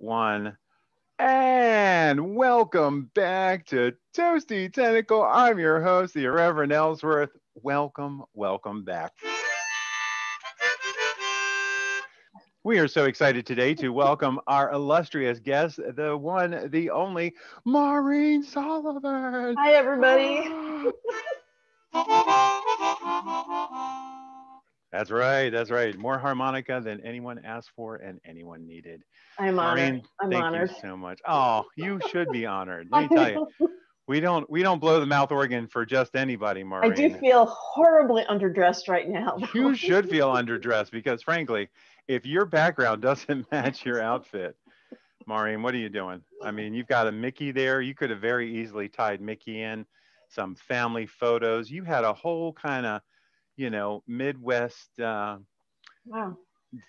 one. And welcome back to Toasty Tentacle. I'm your host, the Reverend Ellsworth. Welcome back. We are so excited today to welcome our illustrious guest, the one, the only, Maureen Sullivan. Hi, everybody. That's right. That's right. More harmonica than anyone asked for and anyone needed. I'm honored. Maureen, I'm thank you honored. so much. Oh, you should be honored. Let me tell you, we don't blow the mouth organ for just anybody, I do Maureen. feel horribly underdressed right now, though. You should feel underdressed because, frankly, if your background doesn't match your outfit, Maureen, what are you doing? I mean, you've got a Mickey there. You could have very easily tied Mickey in, some family photos. You had a whole kind of, Midwest Wow.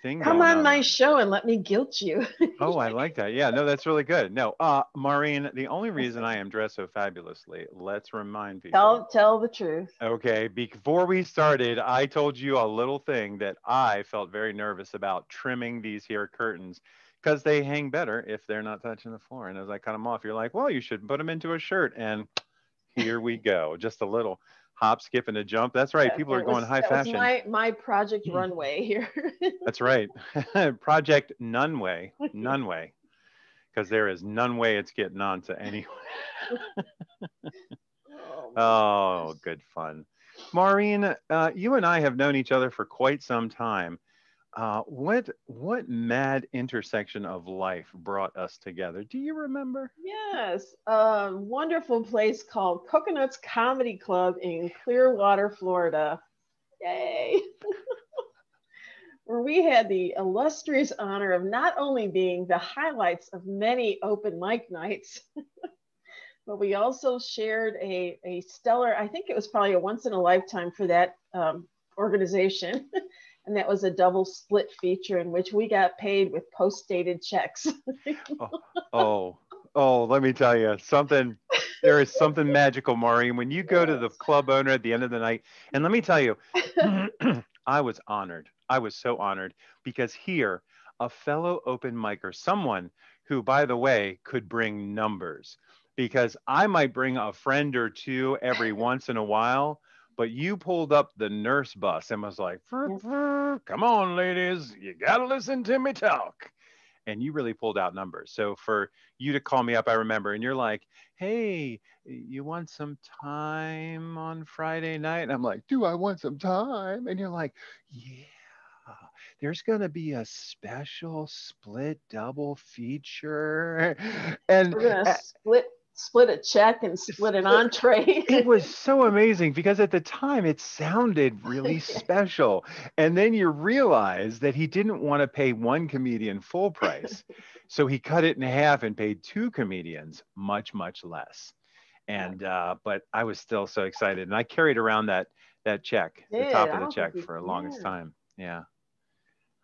thing Come going on on my there. show and let me guilt you. Oh, I like that. Yeah, no, that's really good. No, Maureen, the only reason I am dressed so fabulously, let's remind people. Tell the truth. Okay, before we started, I told you a little thing that I felt very nervous about trimming these here curtains because they hang better if they're not touching the floor. And as I cut them off, you're like, well, you should put them into a shirt. And here we go. Just a little hop, skip, and a jump. That's right. People are going high That was fashion. my project runway here. That's right. Project Nunway. Nunway. Because there is none way it's getting on to anyone. Oh, good fun. Maureen, you and I have known each other for quite some time. What mad intersection of life brought us together? Do you remember? Yes, a wonderful place called Coconuts Comedy Club in Clearwater, Florida. Yay! Where we had the illustrious honor of not only being the highlights of many open mic nights, but we also shared a stellar, I think it was probably a once in a lifetime for that organization. And that was a double split feature in which we got paid with post-dated checks. Let me tell you something. There is something magical, Maureen, when you go to the club owner at the end of the night. And let me tell you, I was honored. I was so honored because here, a fellow open micer, someone who, by the way, could bring numbers, because I might bring a friend or two every once in a while, but you pulled up the nurse bus and was like, come on, ladies, you got to listen to me talk. And you really pulled out numbers. So for you to call me up, I remember, and you're like, hey, you want some time on Friday night? And I'm like, do I want some time? And you're like, yeah, there's going to be a special split double feature. And we're going to split a check and split an entree. It was so amazing because at the time it sounded really special. And then you realize that he didn't want to pay one comedian full price. So he cut it in half and paid two comedians much, much less. And but I was still so excited. And I carried around that check, the top of the check for the longest time. Yeah,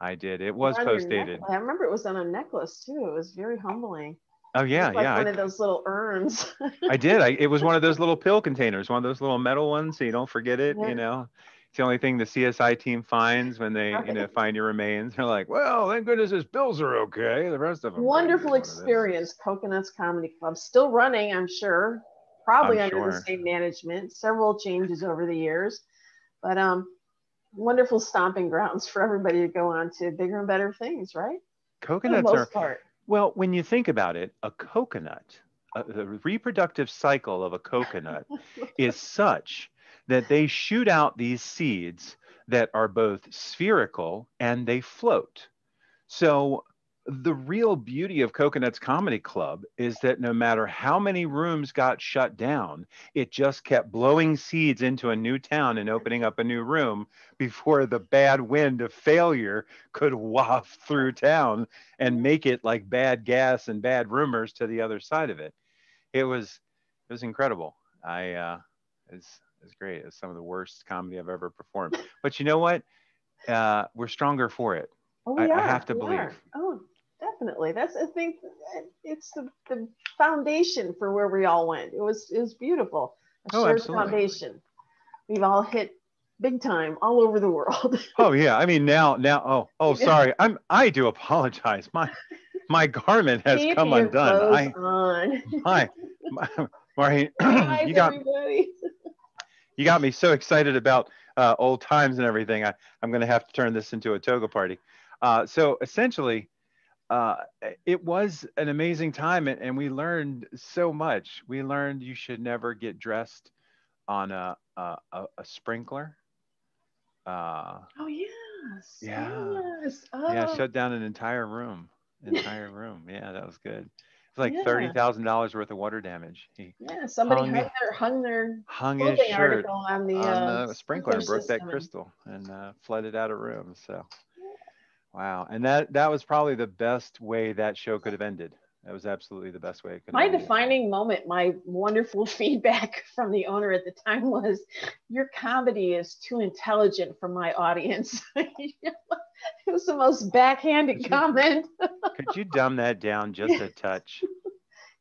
I did. It was post-dated. I remember it was on a necklace too. It was very humbling. Oh yeah, like yeah. One of those little urns. I did. It was one of those little pill containers, one of those little metal ones, so you don't forget it. Yeah. It's the only thing the CSI team finds when they, find your remains. They're like, well, thank goodness his bills are okay. The rest of them. Wonderful experience. Coconuts Comedy Club still running, I'm sure. Probably under the same management. Several changes over the years, but wonderful stomping grounds for everybody to go on to bigger and better things, right? Coconuts for the most part. Well, when you think about it, a coconut, the reproductive cycle of a coconut is such that they shoot out these seeds that are both spherical and they float. So the real beauty of Coconuts Comedy Club is that no matter how many rooms got shut down, it just kept blowing seeds into a new town and opening up a new room before the bad wind of failure could waft through town and make it like bad gas and bad rumors to the other side of it. It was incredible. It's great. It's some of the worst comedy I've ever performed. But you know what? We're stronger for it. Oh, we are. I have to believe. Oh, definitely. That's, I think, it's the foundation for where we all went. It was beautiful. A shared foundation. We've all hit big time all over the world. Oh yeah. I mean now. Sorry. I do apologize. My my garment has Keep come your undone. clothes on. My, my Maureen, Guys, everybody. you got me so excited about old times and everything. I'm going to have to turn this into a toga party. So essentially, uh, it was an amazing time, and we learned so much. We learned you should never get dressed on a sprinkler. Uh, Oh yes, yeah, yes. yeah, Oh shut down an entire room. Entire room. Yeah, that was good. It's like yeah, $30,000 worth of water damage. He yeah. Somebody hung hung their hung his clothing shirt article on the on the sprinkler sprinkler and broke that system, and crystal and flooded out a room. So wow, and that was probably the best way that show could have ended. That was absolutely the best way it could have my ended. defining moment, my wonderful feedback from the owner at the time was, "Your comedy is too intelligent for my audience." It was the most backhanded comment. Could you dumb that down just a touch?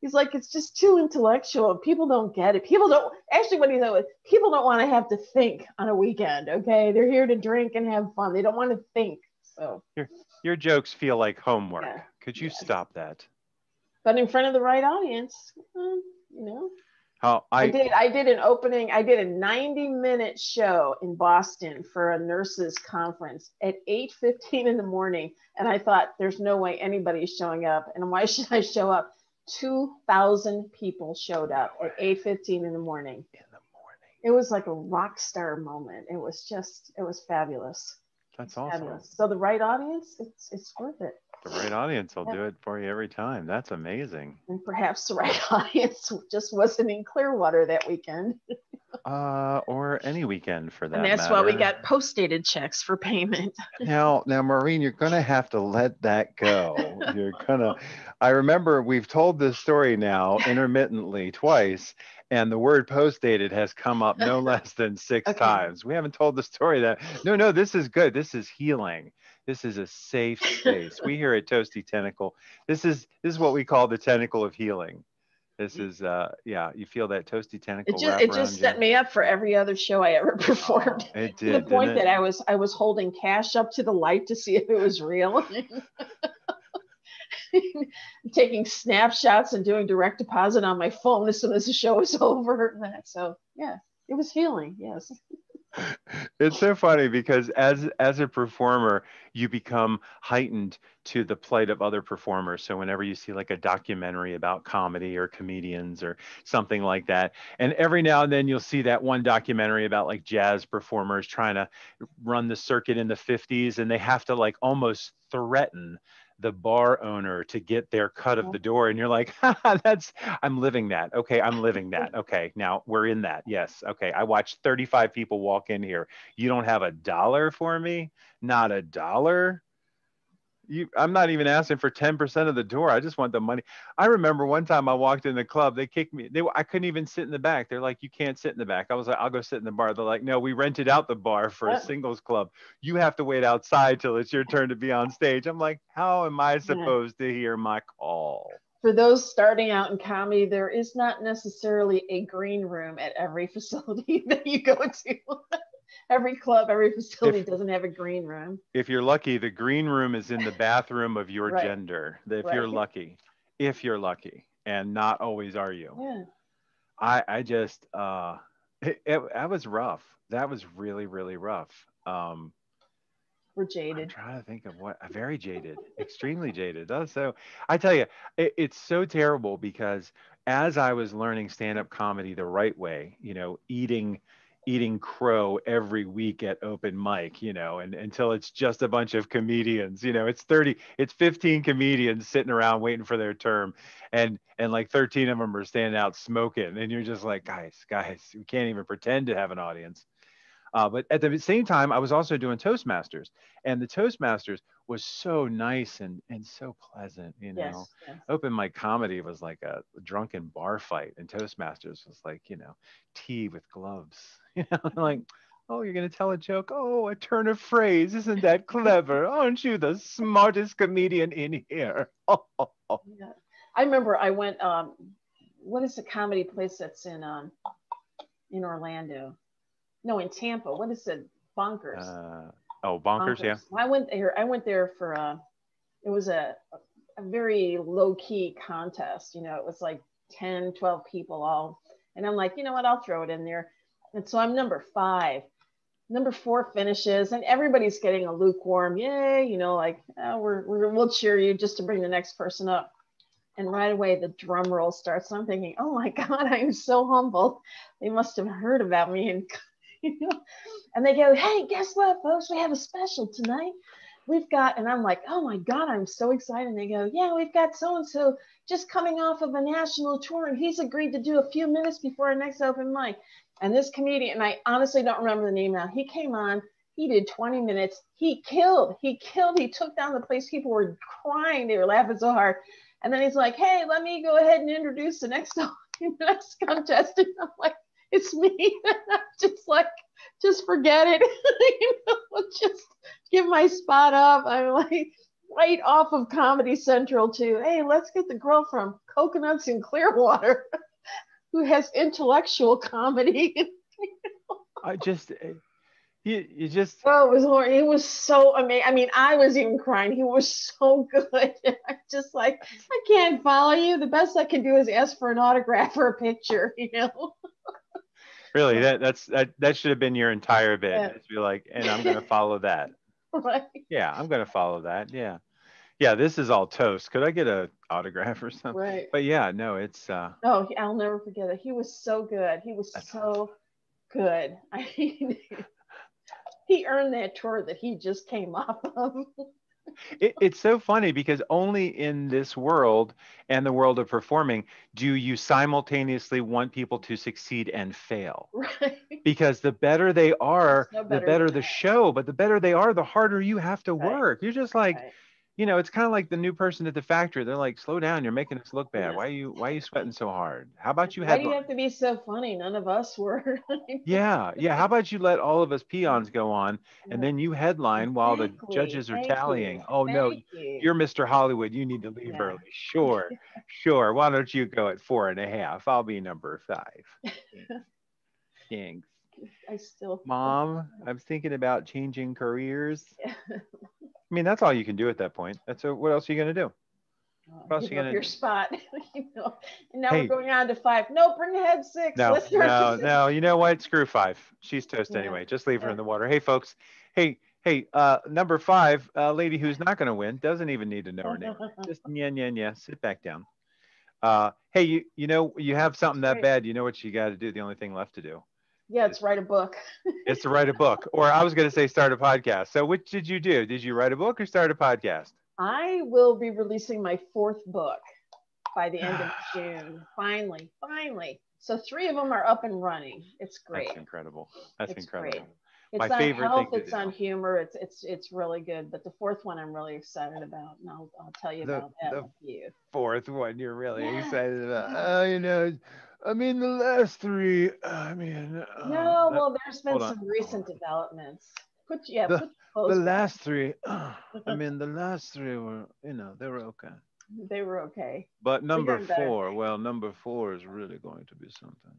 He's like, "It's just too intellectual. People don't get it. People don't actually." What he said was, "People don't want to have to think on a weekend. Okay, they're here to drink and have fun. They don't want to think." So Your jokes feel like homework. yeah, Could you yes. stop that? But in front of the right audience, you know. How I did an opening. I did a 90-minute show in Boston for a nurses conference at 8:15 in the morning, and I thought, there's no way anybody's showing up. And why should I show up? 2,000 people showed up at 8:15 in the morning. in the morning. It was like a rock star moment. It was fabulous. That's awesome. Fabulous. So the right audience, it's worth it. The right audience will Yeah. do it for you every time. That's amazing. And perhaps the right audience just wasn't in Clearwater that weekend. Or any weekend for that And that's matter. why we got post-dated checks for payment. Now, Maureen, you're gonna have to let that go. You're gonna. I remember we've told this story now intermittently twice, and the word post-dated has come up no less than six Okay. times. We haven't told the story that. No, this is good. This is healing. This is a safe space. We here at Toasty Tentacle. This is what we call the tentacle of healing. This is yeah. You feel that toasty tentacle wrap It around just you. set me up for every other show I ever performed. It To the did, point didn't that it? I was holding cash up to the light to see if it was real. Taking snapshots and doing direct deposit on my phone as soon as the show was over. So yeah, it was healing. Yes. It's so funny because as a performer, you become heightened to the plight of other performers. So whenever you see like a documentary about comedy or comedians or something like that, and every now and then you'll see that one documentary about like jazz performers trying to run the circuit in the 50s, and they have to like almost threaten the bar owner to get their cut of the door, and you're like, that's, I'm living that. Okay, I'm living that. Okay, now we're in that. Yes. Okay, I watched 35 people walk in here. You don't have $1 for me? Not $1? I'm not even asking for 10% of the door. I just want the money. I remember one time I walked in the club, they kicked me. I couldn't even sit in the back. They're like, you can't sit in the back. I was like, I'll go sit in the bar. They're like, no, we rented out the bar for a singles club. You have to wait outside till it's your turn to be on stage. I'm like, how am I supposed to hear my call? For those starting out in comedy, there is not necessarily a green room at every facility that you go to. Every club, every facility doesn't have a green room. If you're lucky, the green room is in the bathroom of your gender. If you're lucky, and not always are you. Yeah. I just that was rough. That was really, really rough. We're jaded. I'm trying to think of what. Very jaded, extremely jaded. So I tell you, it's so terrible because as I was learning stand-up comedy the right way, eating crow every week at open mic, and until it's just a bunch of comedians, it's 15 comedians sitting around waiting for their term, and like 13 of them are standing out smoking, and you're just like, guys, we can't even pretend to have an audience. But at the same time, I was also doing Toastmasters, and the Toastmasters was so nice and so pleasant. Yes. Open mic comedy was like a drunken bar fight, and Toastmasters was like, tea with gloves. Like, oh, you're gonna tell a joke? Oh, a turn of phrase, isn't that clever? Aren't you the smartest comedian in here? Yeah. I remember I went. What is the comedy place that's in Orlando? No, in Tampa. What is it? Bonkers. Bonkers, yeah. I went there for it was a a very low key contest. You know, it was like 10, 12 people all. And I'm like, you know what, I'll throw it in there. And so I'm number 5. Number 4 finishes, and everybody's getting a lukewarm, yay, you know, like, oh, we'll cheer you just to bring the next person up. And right away, the drum roll starts. And I'm thinking, oh my God, I'm so humbled. They must have heard about me. And, you know, and they go, hey, guess what, folks? We have a special tonight. We've got, and I'm like, oh my God, I'm so excited. And they go, yeah, we've got so-and-so just coming off of a national tour, and he's agreed to do a few minutes before our next open mic. And this comedian, and I honestly don't remember the name now, he came on, he did 20 minutes. He killed, he took down the place. People were crying. They were laughing so hard. And then he's like, hey, let me go ahead and introduce the next contestant. I'm like, it's me. I'm just like, just forget it. You know, just give my spot up. I'm like, right off of Comedy Central too. Hey, let's get the girl from Coconuts in Clearwater who has intellectual comedy. I just, you just. Oh, it was horrible. It was so amazing. I mean, I was even crying. He was so good. I'm just like, I can't follow you. The best I can do is ask for an autograph or a picture, you know? Really, that should have been your entire bit. Yeah. Just be like, and I'm going to follow that. Right. Yeah, I'm going to follow that. Yeah. Yeah, this is all toast. Could I get an autograph or something? Right. But yeah, no, it's. Oh, I'll never forget it. He was so good. He was so good. I mean, he earned that tour that he just came off of. It's so funny because only in this world and the world of performing do you simultaneously want people to succeed and fail. Right. Because the better they are, No the better better than the that. show, but the better they are, the harder you have to Right. work. You're just like, Right. you know, it's kind of like the new person at the factory. They're like, slow down, you're making us look bad. Yeah. Why are you sweating so hard? How about you Why do you headline? have to be so funny? None of us were. Yeah, yeah. How about you let all of us peons go on and then you headline while the Exactly. judges are Thank you. tallying? Oh no, Thank you. you're Mr. Hollywood. You need to leave Yeah. early. Sure, sure. Why don't you go at 4.5? I'll be number 5. Thanks. I still. Mom, I'm thinking about changing careers. Yeah. I mean, that's all you can do at that point. What else are you gonna do? What else are Give you up gonna your do? spot. You know. And now we're Hey, going on to 5. No, bring ahead 6. no, Let's start no, with 6. no. You know what? Screw 5. She's toast Yeah. anyway. Just leave her Yeah. in the water. Hey, folks. Hey, number 5, lady who's not going to win, doesn't even need to know her name. Just yeah. Sit back down. Hey, you know, you have something that Great. bad. You know what you got to do? The only thing left to do Yeah, it's write a book. is to write a book. Or I was going to say start a podcast. So which did you do? Did you write a book or start a podcast? I will be releasing my 4th book by the end of June. Finally. So 3 of them are up and running. It's great. That's incredible. That's It's incredible. great. It's My on favorite health, thing to it's do. on humor, it's really good. But the 4th one I'm really excited about, and I'll tell you about that with you. 4th one you're really excited about. Oh, you know, I mean the last 3. I mean, No, well, there's been hold on. some recent developments. Put your The clothes back. last 3. I mean, the last 3 were, you know, they were okay. They were okay. But number getting better. 4, well, number 4 is really going to be something.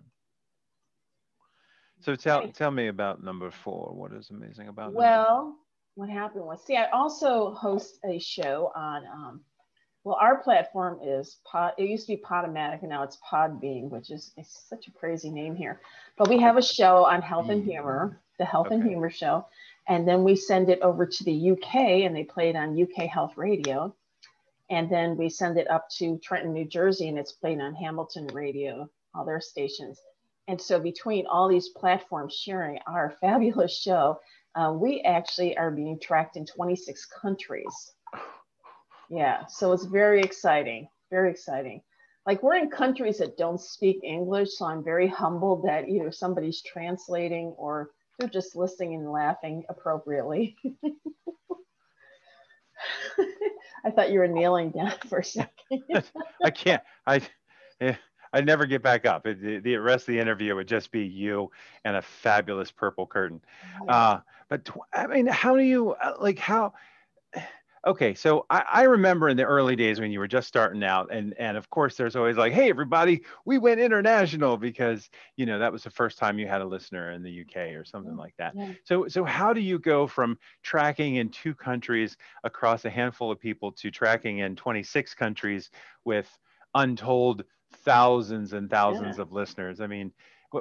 So tell me about number 4. What is amazing about number 4? Well, what happened was, see, I also host a show on, well, our platform is it used to be Podomatic, and now it's Podbean, which is such a crazy name here. But we have a show on health and humor, the Health and Humor Show. And then we send it over to the UK, and they play it on UK Health Radio. And then we send it up to Trenton, New Jersey, and it's played on Hamilton Radio, all their stations. And so between all these platforms sharing our fabulous show, we actually are being tracked in 26 countries. Yeah, so it's very exciting, very exciting. Like, we're in countries that don't speak English, so I'm very humbled that either somebody's translating or they're just listening and laughing appropriately. I thought you were kneeling down for a second. I can't. I never get back up. The rest of the interview would just be you and a fabulous purple curtain. Yeah. But I mean, how do you how? Okay, so I remember in the early days when you were just starting out, and of course there's always like, hey everybody, we went international because that was the first time you had a listener in the UK or something like that. Yeah. So how do you go from tracking in 2 countries across a handful of people to tracking in 26 countries with untold thousands and Yeah. thousands of listeners? I mean,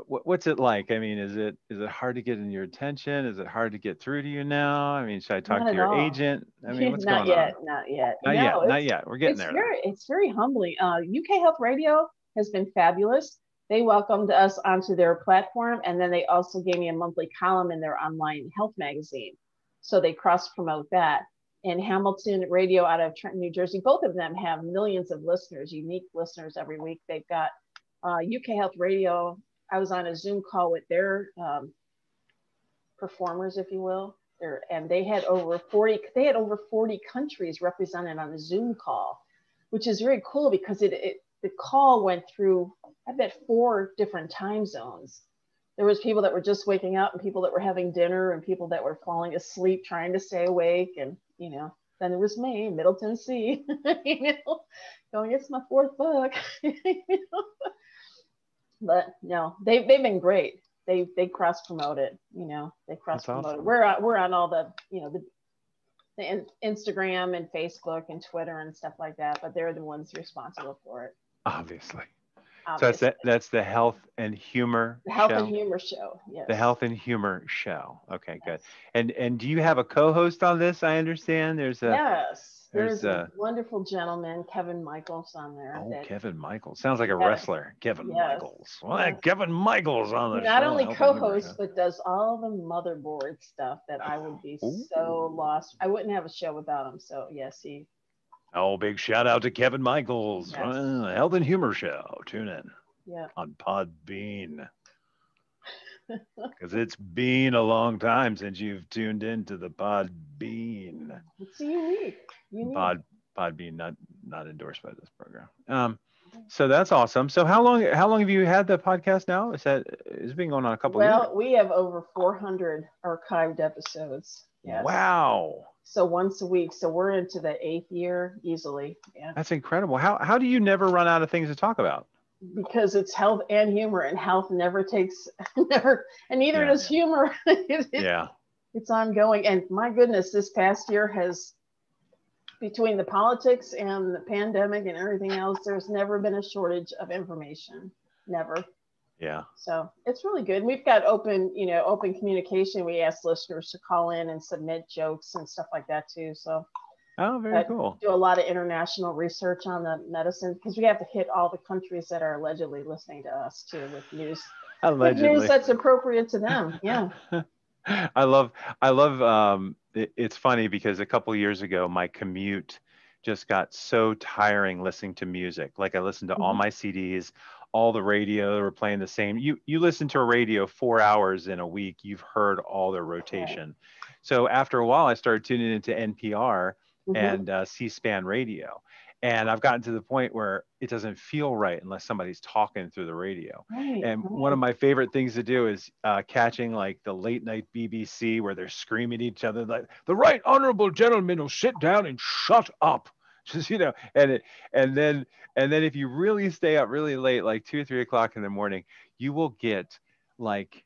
what's it like? I mean, is it hard to get in your attention? Is it hard to get through to you now? I mean, should I talk Not to at your all. agent? I mean, what's Not going on? yet. Not yet. Not No, yet, not yet. We're getting there though. it's very humbling. UK Health Radio has been fabulous. They welcomed us onto their platform, and then they also gave me a monthly column in their online health magazine. So they cross promote that. And Hamilton Radio out of Trenton, New Jersey, both of them have millions of listeners, unique listeners every week. They've got UK Health Radio. I was on a Zoom call with their performers, if you will, and they had over 40 countries represented on a Zoom call, which is very cool because the call went through, I bet, 4 different time zones. There was people that were just waking up, and people that were having dinner, and people that were falling asleep trying to stay awake, and then there was me, Middle Tennessee, going, it's my 4th book. But no, they've been great. They cross promote it, they cross promote it. We're on all the the Instagram and Facebook and Twitter and stuff like that, but they're the ones responsible for it. Obviously. Obviously. So that's the health and humor The health show. and humor show. Yes. The health and humor show. Okay, Yes. good. And do you have a co-host on this? I understand There's a wonderful gentleman, Kevin Michaels, on there. Oh, Kevin Michaels. Sounds like a wrestler. Kevin Michaels. Well, yes. Kevin Michaels on the show. Not only co-hosts, but does all the motherboard stuff that I would be so lost. I wouldn't have a show without him. So, yes, he. Oh, big shout out to Kevin Michaels. Yes. Health and Humor Show. Tune in. Yeah. On Podbean. Because it's been a long time since you've tuned into the Podbean. It's unique. Podbean, not endorsed by this program. So that's awesome. So how long have you had the podcast now? It's been going on a couple of years. Well, we have over 400 archived episodes. Yes. Wow. So once a week. So we're into the 8th year easily. Yeah. That's incredible. How do you never run out of things to talk about? Because it's health and humor, and health never takes and neither does humor. It's ongoing. And my goodness, this past year has, between the politics and the pandemic and everything else, there's never been a shortage of information. Never. Yeah. So it's really good. We've got open communication. We ask listeners to call in and submit jokes and stuff like that too. So very cool. Do a lot of international research on the medicine, because we have to hit all the countries that are allegedly listening to us too with news. Allegedly. With news that's appropriate to them. Yeah. I love it's funny because a couple years ago my commute just got so tiring listening to music. Like I listened to all my CDs, all the radio, they were playing the same. You listen to a radio 4 hours in a week, you've heard all their rotation. Right. So after a while I started tuning into NPR and C-SPAN radio. And I've gotten to the point where it doesn't feel right unless somebody's talking through the radio. Right, and one of my favorite things to do is catching like the late night BBC where they're screaming at each other like, the right honorable gentleman will sit down and shut up. Just, and then if you really stay up really late, like 2 or 3 o'clock in the morning, you will get like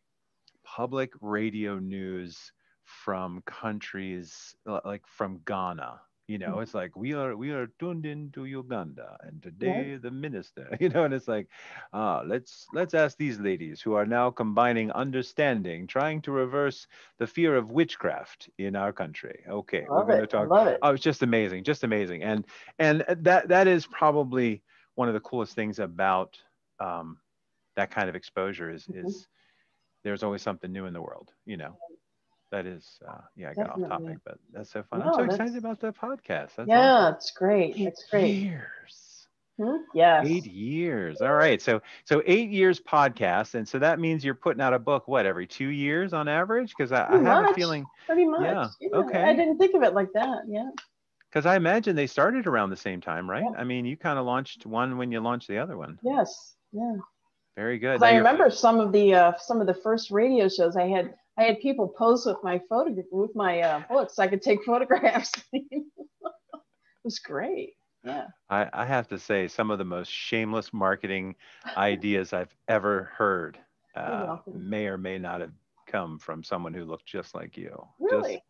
public radio news from countries like from Ghana. It's like we are tuned into Uganda, and today the minister, and it's like, let's ask these ladies who are now combining understanding, trying to reverse the fear of witchcraft in our country. Okay, we're going to talk. Love it. Oh, it's just amazing, and that is probably one of the coolest things about that kind of exposure is there's always something new in the world, That is, I got off topic, but that's so fun. I'm so excited about the podcast. That's awesome. It's great. It's great. 8 years. Yes. 8 years. All right. So 8 years podcast. And so that means you're putting out a book, every 2 years on average? Because I have a feeling. Pretty much. Yeah. Okay. I didn't think of it like that. Yeah. Because I imagine they started around the same time, right? Yeah. I mean, you kind of launched one when you launched the other one. Yes. Yeah. Very good. I remember some of the first radio shows I had people pose with my books so I could take photographs. was great. Yeah. I have to say, some of the most shameless marketing ideas I've ever heard You're welcome. may or may not have come from someone who looked just like you. Really?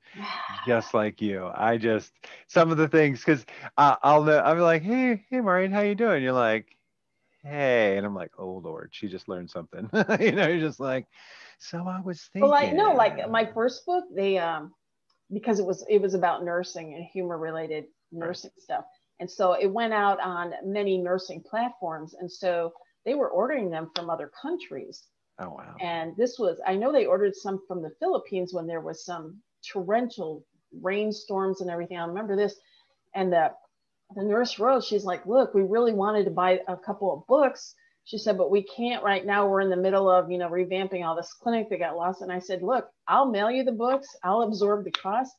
Just like you. I just some of the things because I'll know I'll be like, hey, Maureen, how you doing? You're like, hey, and I'm like, oh Lord, she just learned something. You're just like, so I was Well, like no, thinking. like my first book, they because it was about nursing and humor related Right. nursing stuff, and so it went out on many nursing platforms, and so they were ordering them from other countries. Oh wow. And this was, I know they ordered some from the Philippines when there was some torrential rainstorms and everything. I remember this. And the nurse wrote, she's like, look, we really wanted to buy a couple of books. She said, but we can't right now. We're in the middle of, revamping all this clinic that got lost. And I said, look, I'll mail you the books. I'll absorb the cost.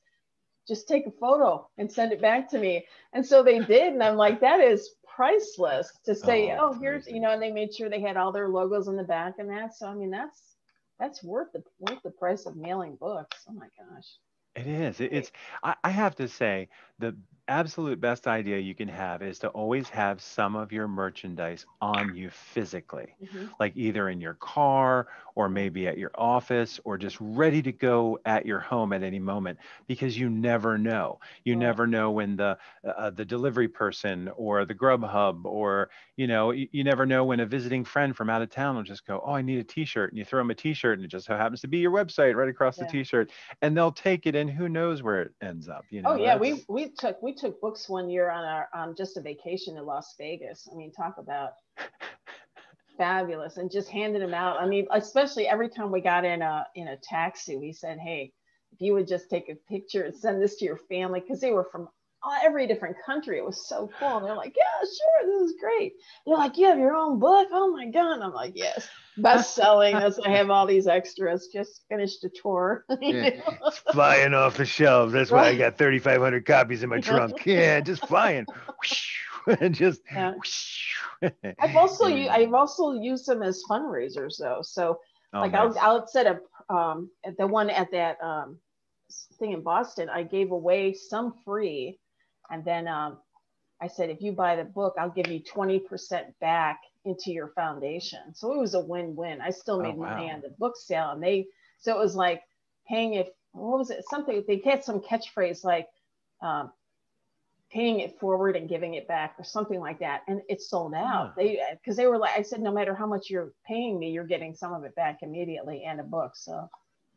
Just take a photo and send it back to me. And so they did. And I'm like, that is priceless to say, Oh, oh, it's here's, amazing. and they made sure they had all their logos in the back and that. So, I mean, that's worth the price of mailing books. Oh my gosh. It is. Great. I have to say, the absolute best idea you can have is to always have some of your merchandise on you physically, Mm-hmm. like either in your car or Right. maybe at your office or just ready to go at your home at any moment because you never know. You Right. never know when the delivery person or the Grubhub or you never know when a visiting friend from out of town will just go, oh, I need a T-shirt, and you throw them a T-shirt, and it just so happens to be your website right across the Yeah. T-shirt, and they'll take it, and who knows where it ends up. Oh yeah, we That's we took we took books one year on our just a vacation to Las Vegas. I mean, talk about fabulous, and just handed them out. I mean, especially every time we got in a taxi, we said, hey, if you would just take a picture and send this to your family, because they were from every different country. It was so cool. And they're like, yeah, sure, this is great. They're like, you have your own book? Oh my God. And I'm like, yes, best selling. That's I have all these extras. Just finished a tour. yeah, it's flying off the shelves. That's why I Right. got 3,500 copies in my Yeah. trunk. Yeah, just flying, and just. Yeah. Yeah. I've also used them as fundraisers though. So Oh, like nice. I'll set up at the one at that thing in Boston, I gave away some free, and then I said if you buy the book, I'll give you 20% back into your foundation. So it was a win-win. I still Oh, made money wow. on the book sale, and so it was like paying it. What was it? Something they had some catchphrase like. Um, Paying it forward and giving it back or something like that, and it sold out. Ah, They were like, I said, no matter how much you're paying me, you're getting some of it back immediately and a book. So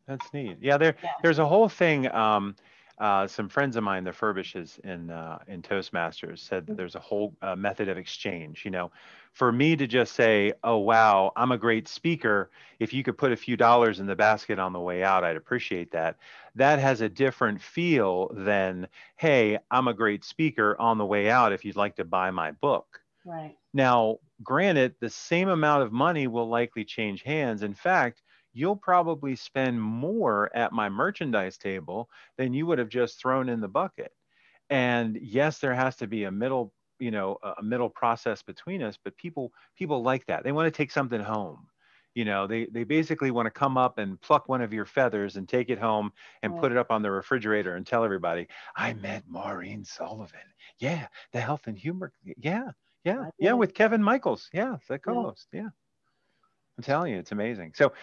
that's neat. Yeah, there's a whole thing. Some friends of mine, the Furbishes in Toastmasters, said that yeah. there's a whole method of exchange. For me to just say, "Oh wow, I'm a great speaker," if you could put a few dollars in the basket on the way out, I'd appreciate that. That has a different feel than, "Hey, I'm a great speaker on the way out. If you'd like to buy my book." Right. Now, granted, the same amount of money will likely change hands. In fact, you'll probably spend more at my merchandise table than you would have just thrown in the bucket. And yes, there has to be a middle process between us, but people like that. They want to take something home. They basically want to come up and pluck one of your feathers and take it home and Right. put it up on the refrigerator and tell everybody, I met Maureen Sullivan. Yeah, the health and humor. Yeah, yeah, I yeah, did. with Kevin Michaels. Yeah, the Yeah. co-host. Yeah. I'm telling you, it's amazing. So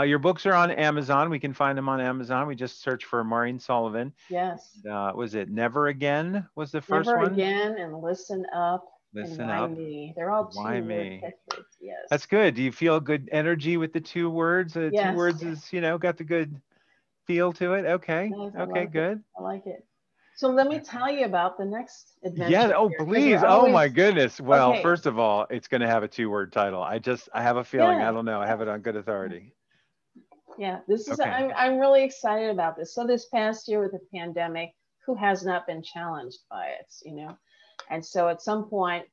your books are on Amazon. We can find them on Amazon. We just search for Maureen Sullivan. Yes. Was it Never Again was the first Never one? again and listen up and Listen why up. me. They're all Why 2 word me? catchphrases. That's Yes. good. Do you feel good energy with the two words? Two Yes. words is, got the good feel to it. Okay. Yes. I Okay, like it. good. I like it. So let me tell you about the next Yeah. adventure Oh, here because you're please. Oh my always goodness. Well, okay. first of all, it's going to have a two-word title. I have a feeling. I Yeah. don't know. I have it on good authority. Yeah, this is Okay. I'm really excited about this. So this past year with the pandemic, who has not been challenged by it? And so at some point,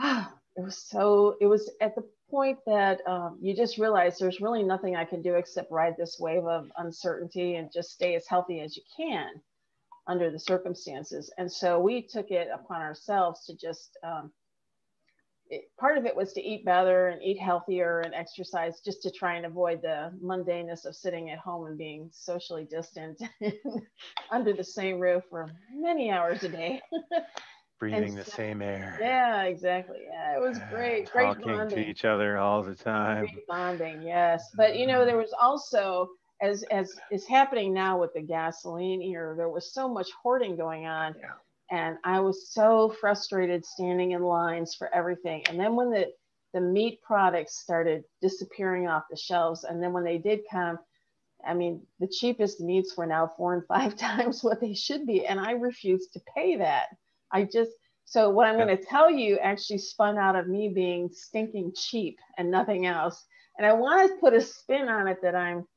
it was at the point that you just realize there's really nothing I can do except ride this wave of uncertainty and just stay as healthy as you can under the circumstances. And so we took it upon ourselves to just part of it was to eat better and eat healthier and exercise just to try and avoid the mundaneness of sitting at home and being socially distant under the same roof for many hours a day. And breathing the same air, yeah, exactly. Yeah, it was great. Great talking to bonding. each other all the time. Great bonding, yes. But you know, there was also, as is happening now with the gasoline era, there was so much hoarding going on. Yeah. And I was so frustrated standing in lines for everything. And then when the meat products started disappearing off the shelves, and then when they did come, I mean, the cheapest meats were now 4 and 5 times what they should be. And I refused to pay that. I just, so what I'm Yeah. going to tell you actually spun out of me being stinking cheap and nothing else. And I want to put a spin on it that I'm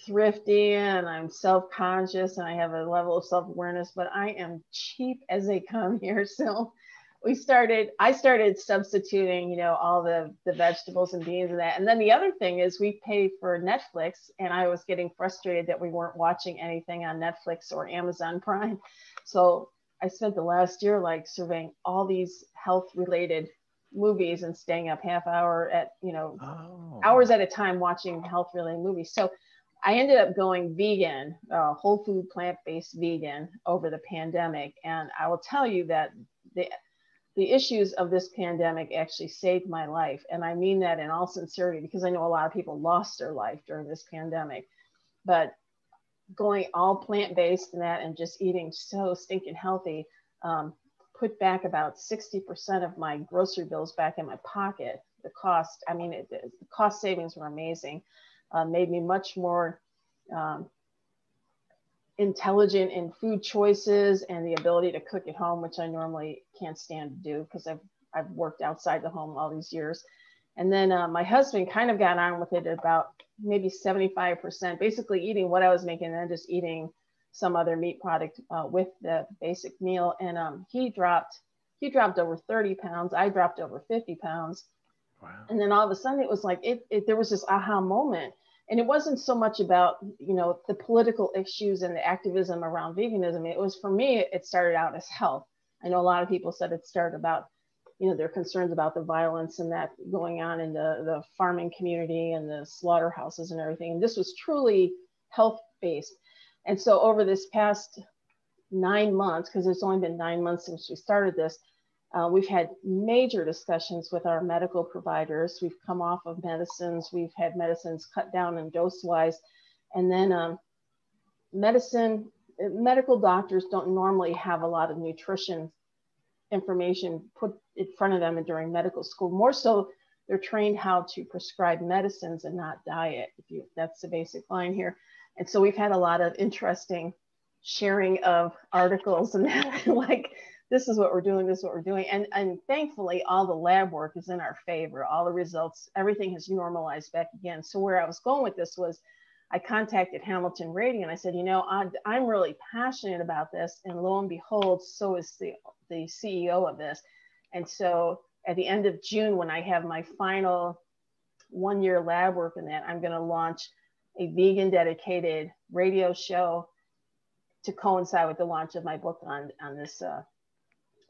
thrifty and I'm self-conscious and I have a level of self-awareness, but I am cheap as they come here. So I started substituting, you know, all the vegetables and beans and that. And then the other thing is we pay for Netflix, and I was getting frustrated that we weren't watching anything on Netflix or Amazon Prime. So I spent the last year like surveying all these health related movies and staying up half hour at, you know, Oh. hours at a time watching health related movies. So I ended up going vegan, whole food, plant-based vegan over the pandemic. And I will tell you that the issues of this pandemic actually saved my life. And I mean that in all sincerity, because I know a lot of people lost their life during this pandemic. But going all plant-based and that, and just eating so stinking healthy, put back about 60% of my grocery bills back in my pocket. The cost, I mean, the cost savings were amazing. Made me much more intelligent in food choices and the ability to cook at home, which I normally can't stand to do because I've worked outside the home all these years. And then my husband kind of got on with it at about maybe 75%, basically eating what I was making and then just eating some other meat product with the basic meal. And he dropped over 30 pounds. I dropped over 50 pounds. Wow. And then all of a sudden it was like, there was this aha moment. And it wasn't so much about, you know, the political issues and the activism around veganism. It was, for me, it started out as health. I know a lot of people said it started about, you know, their concerns about the violence and that going on in the farming community and the slaughterhouses and everything. And this was truly health-based. And so over this past 9 months, because it's only been 9 months since we started this, we've had major discussions with our medical providers. We've come off of medicines. We've had medicines cut down in dose-wise. And then medical doctors don't normally have a lot of nutrition information put in front of them during medical school. More so, they're trained how to prescribe medicines and not diet. That's the basic line here. And so we've had a lot of interesting sharing of articles and that, like, this is what we're doing, this is what we're doing. And thankfully, all the lab work is in our favor. All the results, everything has normalized back again. So where I was going with this was, I contacted Hamilton Radio and I said, you know, I'm really passionate about this. And lo and behold, so is the CEO of this. And so at the end of June, when I have my final 1-year lab work in that, I'm going to launch a vegan dedicated radio show to coincide with the launch of my book on this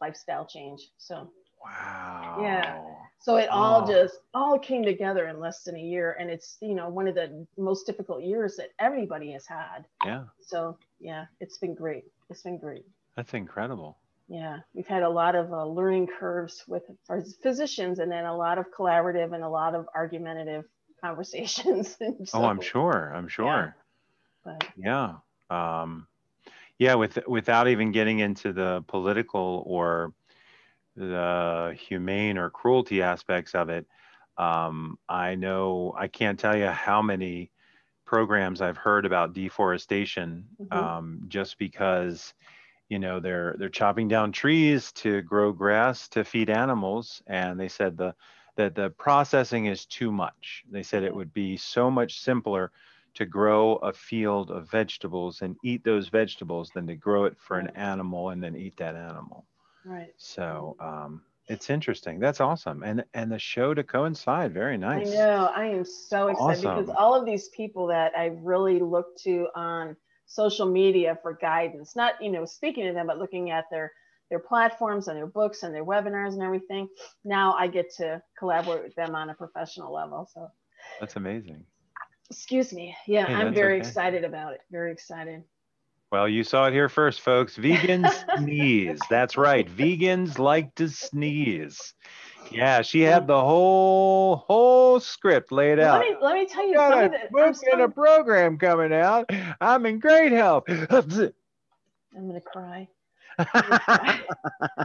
lifestyle change. So Wow. yeah, so it all came together in less than a year, and it's, you know, one of the most difficult years that everybody has had. Yeah. So yeah, it's been great. It's been great. That's incredible. Yeah, we've had a lot of learning curves with our physicians, and then a lot of collaborative and a lot of argumentative conversations. So, Oh, I'm sure. I'm sure. but Yeah. Yeah. Without even getting into the political or the humane or cruelty aspects of it, I can't tell you how many programs I've heard about deforestation, just because, you know, they're chopping down trees to grow grass to feed animals, and they said that the processing is too much. They said it would be so much simpler to grow a field of vegetables and eat those vegetables than to grow it for an animal and then eat that animal. right. So it's interesting. That's awesome. And the show to coincide. Very I nice. know. I am so excited because Awesome. all of these people that I really look to on social media for guidance, not, you know, speaking to them, but looking at their platforms and their books and their webinars and everything. Now I get to collaborate with them on a professional level. So That's amazing. excuse me. Yeah, Hey, I'm that's very okay. excited about it. Very excited. Well, you saw it here first, folks. Vegans sneeze. That's right. Vegans like to sneeze. Yeah, she had the whole script laid Well, out. let me tell I you got some a of the book and a program coming out. I'm in great health. I'm gonna cry. I'm gonna cry.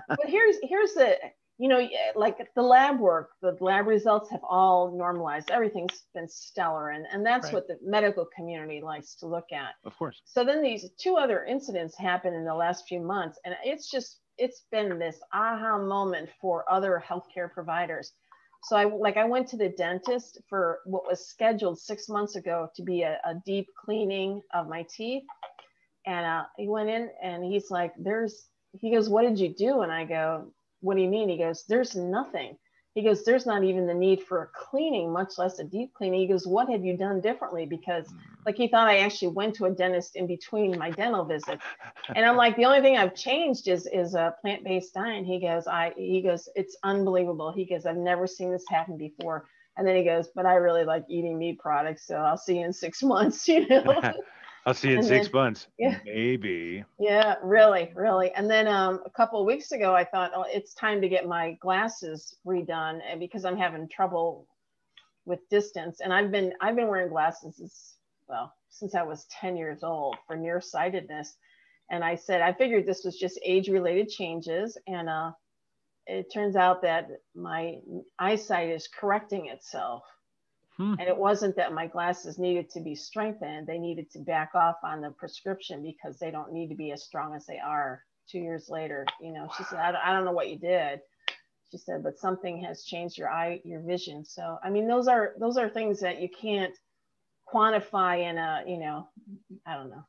But here's the like the lab work, the lab results have all normalized. Everything's been stellar, and that's Right. what the medical community likes to look at. Of course. So then these two other incidents happened in the last few months, and it's been this aha moment for other healthcare providers. So I went to the dentist for what was scheduled 6 months ago to be a deep cleaning of my teeth, and he went in and he's like, he goes, what did you do? And I go, what do you mean? He goes, there's nothing. He goes, there's not even the need for a cleaning, much less a deep cleaning. He goes, what have you done differently? Because like he thought I actually went to a dentist in between my dental visits. And I'm like, the only thing I've changed is a plant-based diet. He goes, it's unbelievable. He goes, I've never seen this happen before. And then he goes, but I really like eating meat products. So I'll see you in 6 months, I'll see you in And six then, months. yeah. Maybe. Yeah, really, really. And then a couple of weeks ago, I thought, oh, it's time to get my glasses redone because I'm having trouble with distance. And I've been wearing glasses since I was 10 years old for nearsightedness. And I said, I figured this was just age-related changes. And it turns out that my eyesight is correcting itself. And it wasn't that my glasses needed to be strengthened. They needed to back off on the prescription because they don't need to be as strong as they are 2 years later. She said, I don't know what you did. She said, but something has changed your vision. So, I mean, those are things that you can't quantify in I don't know,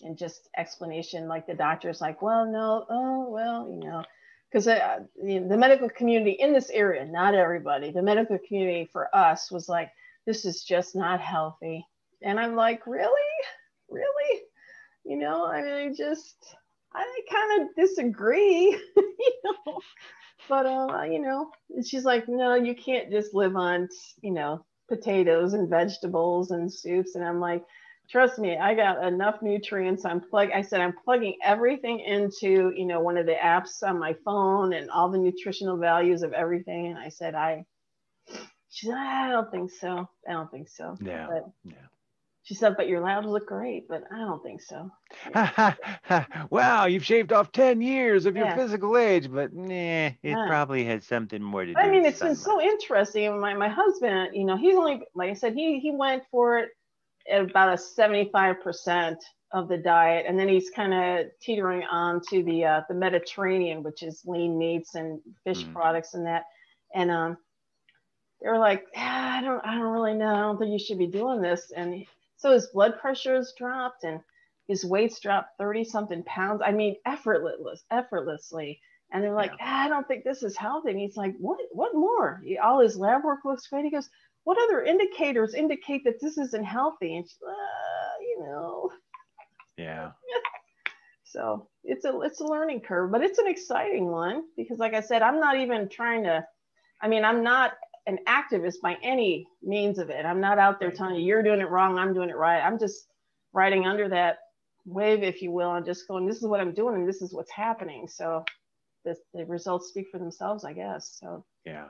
in just explanation. Like the doctor's like, well, no, oh, well, because the medical community in this area, not everybody, the medical community for us was like, this is just not healthy. And I'm like, really? Really? I mean, I kind of disagree, but, she's like, no, you can't just live on, potatoes and vegetables and soups. And I'm like, trust me, I got enough nutrients. I said, I'm plugging everything into, one of the apps on my phone and all the nutritional values of everything. And I said, she said, I don't think so. I don't think so. Yeah. But Yeah. she said, but your labs look great, but I don't think so. Wow, you've shaved off 10 years of your Yeah. physical age, but it Yeah. probably has something more to do I mean, with it's been so sunlight. interesting. My husband, he's only, like I said, he went for it at about a 75% of the diet, and then he's kind of teetering on to the Mediterranean, which is lean meats and fish products and that. And they were like, I don't really know. I don't think you should be doing this. And so his blood pressure has dropped and his weight's dropped 30 something pounds. I mean, effortlessly. And they're like, I don't think this is healthy. And he's like, what more? All his lab work looks great. He goes, what other indicators indicate that this isn't healthy? And she's, Yeah. So it's a learning curve, but it's an exciting one because, like I said, I'm not even trying to. I mean, I'm not an activist by any means of it. I'm not out there telling you you're doing it wrong, I'm doing it right. I'm just riding under that wave, if you will, and just going, this is what I'm doing and this is what's happening. So the results speak for themselves, I guess. So yeah,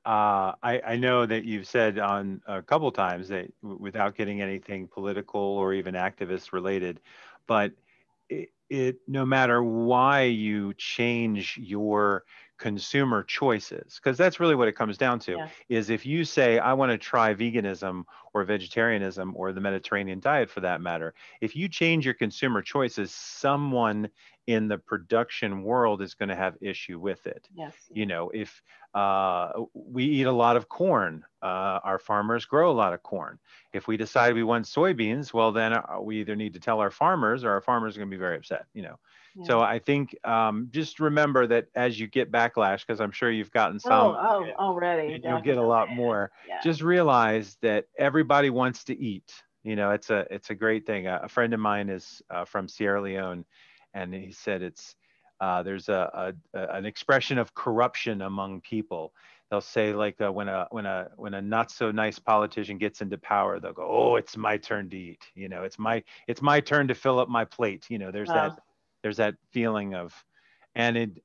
I know that you've said on a couple times that without getting anything political or even activist related, but it no matter why you change your consumer choices, because that's really what it comes down to, is if you say, I want to try veganism or vegetarianism or the Mediterranean diet for that matter, if you change your consumer choices, someone in the production world is going to have issue with it. Yes. If we eat a lot of corn, our farmers grow a lot of corn. If we decide we want soybeans, well, then we either need to tell our farmers or our farmers are going to be very upset, So I think just remember that as you get backlash, because I'm sure you've gotten some already, and you'll get a lot more, just realize that everybody wants to eat. It's a great thing. A friend of mine is from Sierra Leone, and he said it's There's an expression of corruption among people. They'll say like when a not so nice politician gets into power, they'll go, "Oh, it's my turn to eat. You know, it's my turn to fill up my plate." You know, there's that feeling of, and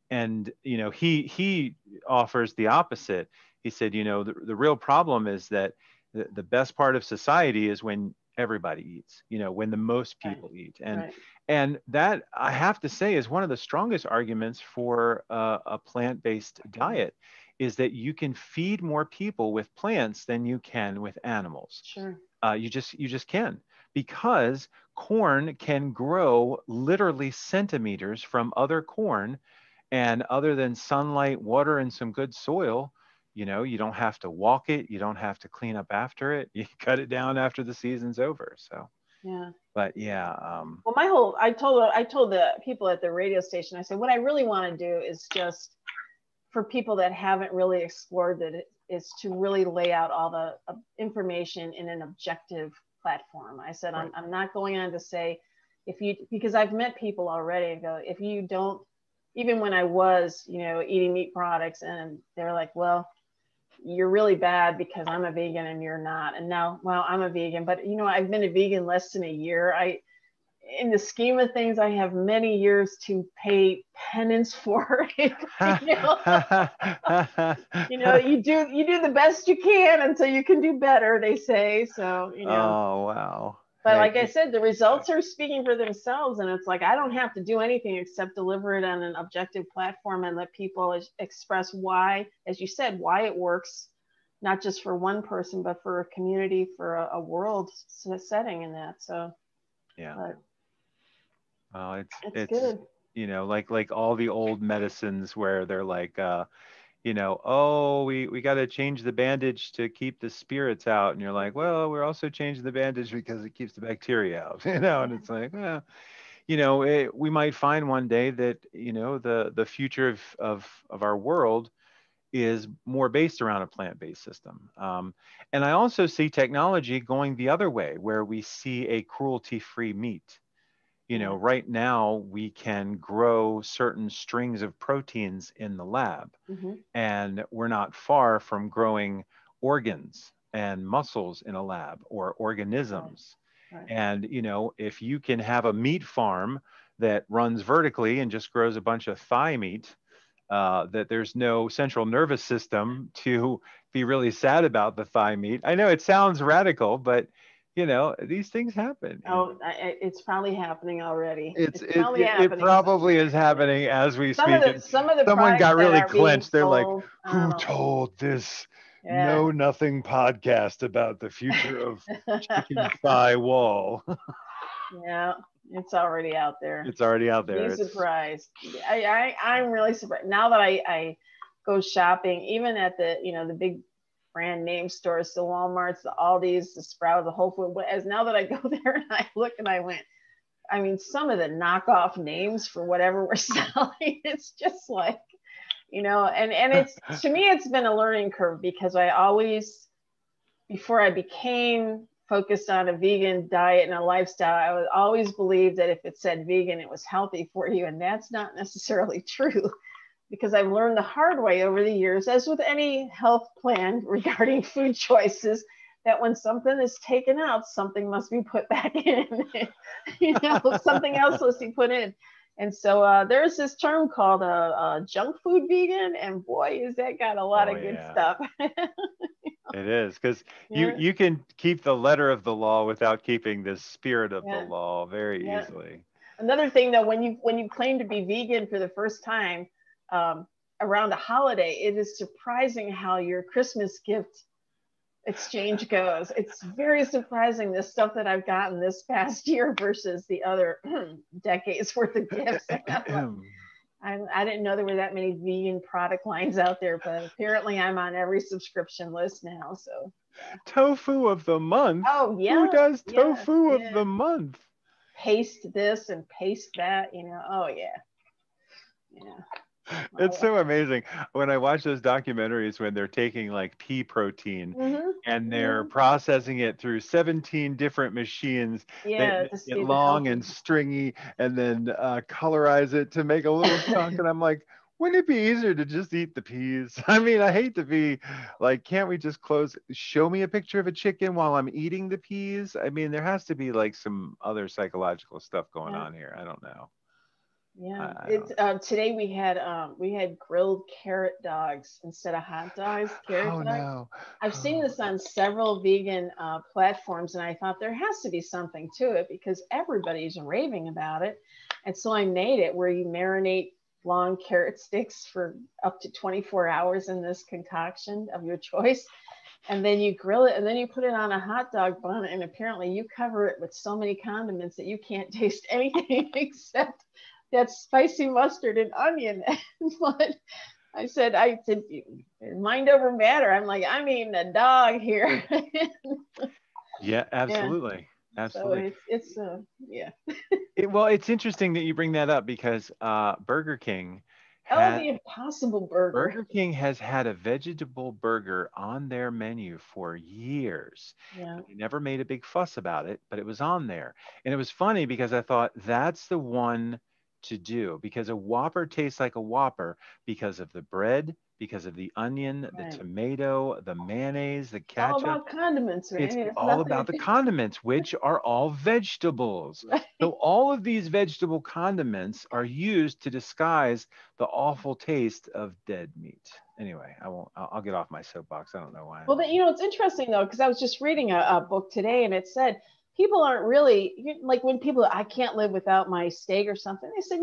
he offers the opposite. He said, the real problem is that the best part of society is when everybody eats, when the most Right. people eat. And Right. and that, I have to say, is one of the strongest arguments for a plant-based diet, is that you can feed more people with plants than you can with animals. Sure. You just can, because corn can grow literally centimeters from other corn, and other than sunlight, water, and some good soil, you don't have to walk it, you don't have to clean up after it. You cut it down after the season's over. So, Yeah. but yeah, Well, I told the people at the radio station, I said, what I really want to do is just for people that haven't really explored it, is to really lay out all the information in an objective platform. I said, right. I'm not going on to say, because I've met people already and go, if you don't, even when I was, eating meat products, and they're like, well, you're really bad because I'm a vegan and you're not. And now, well, I'm a vegan, but I've been a vegan less than a year. In the scheme of things, I have many years to pay penance for. You do the best you can until you can do better, they say. So, Oh, wow. but Hey, like I said, the results are speaking for themselves. And it's like, I don't have to do anything except deliver it on an objective platform and let people express why, as you said, why it works, not just for one person, but for a community, for a world setting in that. So, yeah. but Well, it's it's good. like all the old medicines where they're like, oh, we got to change the bandage to keep the spirits out, and you're like, well, we're also changing the bandage because it keeps the bacteria out, and it's like, well, we might find one day that the future of our world is more based around a plant-based system. And I also see technology going the other way, where we see a cruelty-free meat. Yeah. Right now we can grow certain strings of proteins in the lab, Mm-hmm. and we're not far from growing organs and muscles in a lab, or Right. organisms. Right. And, if you can have a meat farm that runs vertically and just grows a bunch of thigh meat, that there's no central nervous system to be really sad about the thigh meat. I know it sounds radical, but these things happen. Oh, it's probably happening already. It's It's it, probably it it happening. probably is happening as we Some of speak. the And some of the someone products got that really are being clenched. They're like, sold, I don't "Who know. told this Yeah. know nothing podcast about the future of chicken thigh wall?" Yeah, it's already out there. It's already out Be there. It's surprised. I'm really surprised now that I go shopping, even at the big brand name stores, the Walmarts, the Aldi's, the Sprouts, the Whole Foods. As now that I go there and I look and I went, I mean, some of the knockoff names for whatever we're selling, it's just like, and it's, to me, it's been a learning curve, because I always, before I became focused on a vegan diet and a lifestyle, I would always believe that if it said vegan, it was healthy for you. And that's not necessarily true, because I've learned the hard way over the years, as with any health plan regarding food choices, that when something is taken out, something must be put back in. Something else must be put in. And so there's this term called junk food vegan, and boy, is that got a lot Oh of good yeah, stuff. it is, because you Yeah, you can keep the letter of the law without keeping the spirit of the yeah, law very yeah. easily. Another thing, though, when you claim to be vegan for the first time um, around a holiday, it is surprising how your Christmas gift exchange goes. It's very surprising, the stuff that I've gotten this past year versus the other decades worth of gifts. And I'm like, I didn't know there were that many vegan product lines out there, but apparently I'm on every subscription list now. So yeah. Tofu of the month? Oh Who yeah, does yeah, tofu of yeah. the month? Paste this and paste that. Oh yeah, yeah. It's so amazing when I watch those documentaries when they're taking like pea protein Mm-hmm. and they're Mm-hmm. processing it through 17 different machines. They Yeah, make to it see the long healthy. and stringy and then colorize it to make a little chunk. And I'm like, wouldn't it be easier to just eat the peas? I mean, I hate to be like, can't we just show me a picture of a chicken while I'm eating the peas? I mean, there has to be like some other psychological stuff going Yeah. on here. I don't know. Yeah, I it's don't. today we had grilled carrot dogs instead of hot dogs, carrot Oh dogs. no. I've seen Oh, this on several vegan platforms, and I thought there has to be something to it because everybody's raving about it. And so I made it where you marinate long carrot sticks for up to 24 hours in this concoction of your choice. And then you grill it, and then you put it on a hot dog bun, and apparently you cover it with so many condiments that you can't taste anything except that spicy mustard and onion. But I said, mind over matter. I'm like, I'm eating a dog here. yeah, Yeah. absolutely. So Absolutely. yeah. Well, it's interesting that you bring that up because Oh, the Impossible Burger. Burger King has had a vegetable burger on their menu for years. Yeah. But they never made a big fuss about it, but it was on there. And it was funny because I thought that's the one to do because a Whopper tastes like a Whopper because of the bread, because of the onion, the Right. tomato, the mayonnaise, the It's all ketchup. about condiments, It's man. It's all nothing. about the condiments, which are all vegetables. So Right. all of these vegetable condiments are used to disguise the awful taste of dead meat. Anyway, I won't. I'll get off my soapbox. I don't know why. Well, it's interesting though, because I was just reading a book today, and it said people aren't really like when people I can't live without my steak or something. They said,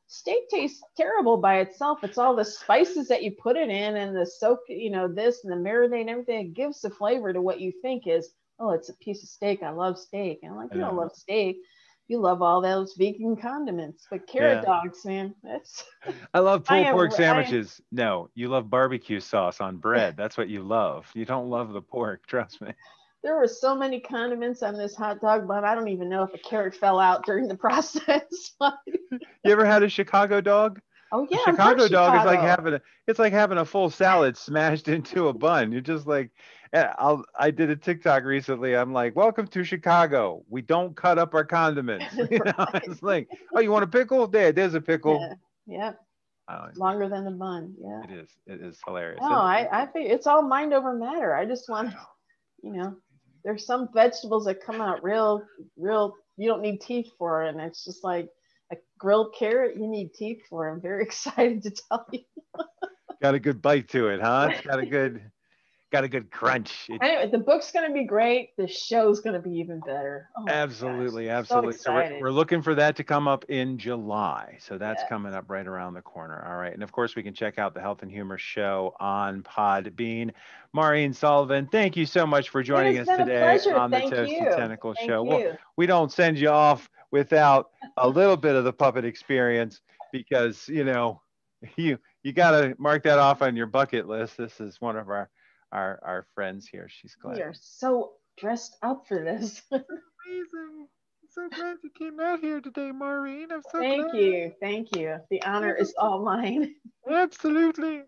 steak tastes terrible by itself. It's all the spices that you put it in and the soak, this and the marinade and everything. It gives the flavor to what you think is, oh, it's a piece of steak. I love steak. And I'm like, I you don't know. love steak. You love all those vegan condiments. But carrot Yeah, dogs, man, that's I love I pulled am pork I am sandwiches. No, you love barbecue sauce on bread. That's what you love. You don't love the pork. Trust me. There were so many condiments on this hot dog bun. I don't even know if a carrot fell out during the process. You ever had a Chicago dog? Oh A yeah, I'm from Chicago dog is like Chicago. having a full salad smashed into a bun. You're just like, I did a TikTok recently. I'm like, welcome to Chicago. We don't cut up our condiments. Right. It's like, oh, you want a pickle? There's a pickle. Yeah. Yeah. I don't even, Longer than the bun. Yeah. it is. It is hilarious. No, I think it's all mind over matter. I just I want, know. you know, there's some vegetables that come out real. You don't need teeth for, and it's just like a grilled carrot. You need teeth for. I'm very excited to tell you. Got a good bite to it, huh? It's got a good crunch. It Anyway, the book's gonna be great. The show's gonna be even better. Oh my gosh, absolutely, so absolutely. So excited. we're looking for that to come up in July. So that's Yeah. coming up right around the corner. All right. And of course, we can check out the Health and Humor Show on Podbean. Maureen Sullivan, thank you so much for It joining has us been a today pleasure. on the Thank Toasty you. Tentacle Thank Show. Well, you. we don't send you off without a little bit of the puppet experience because, you got to mark that off on your bucket list. This is one of our friends here. She's We glad. are so dressed up for this. Amazing. I'm so glad you came out here today, Maureen. I'm so Thank glad. you. Thank you. The honor is all mine. Absolutely.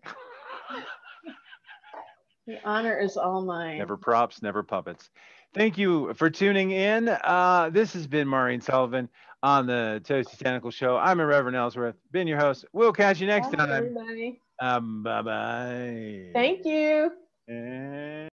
The honor is all mine. Never props, never puppets. Thank you for tuning in. This has been Maureen Sullivan on the Toasty Tentacle Show. I'm a Reverend Ellsworth, been your host. We'll catch you next Bye, time. everybody. Bye bye. Thank you. And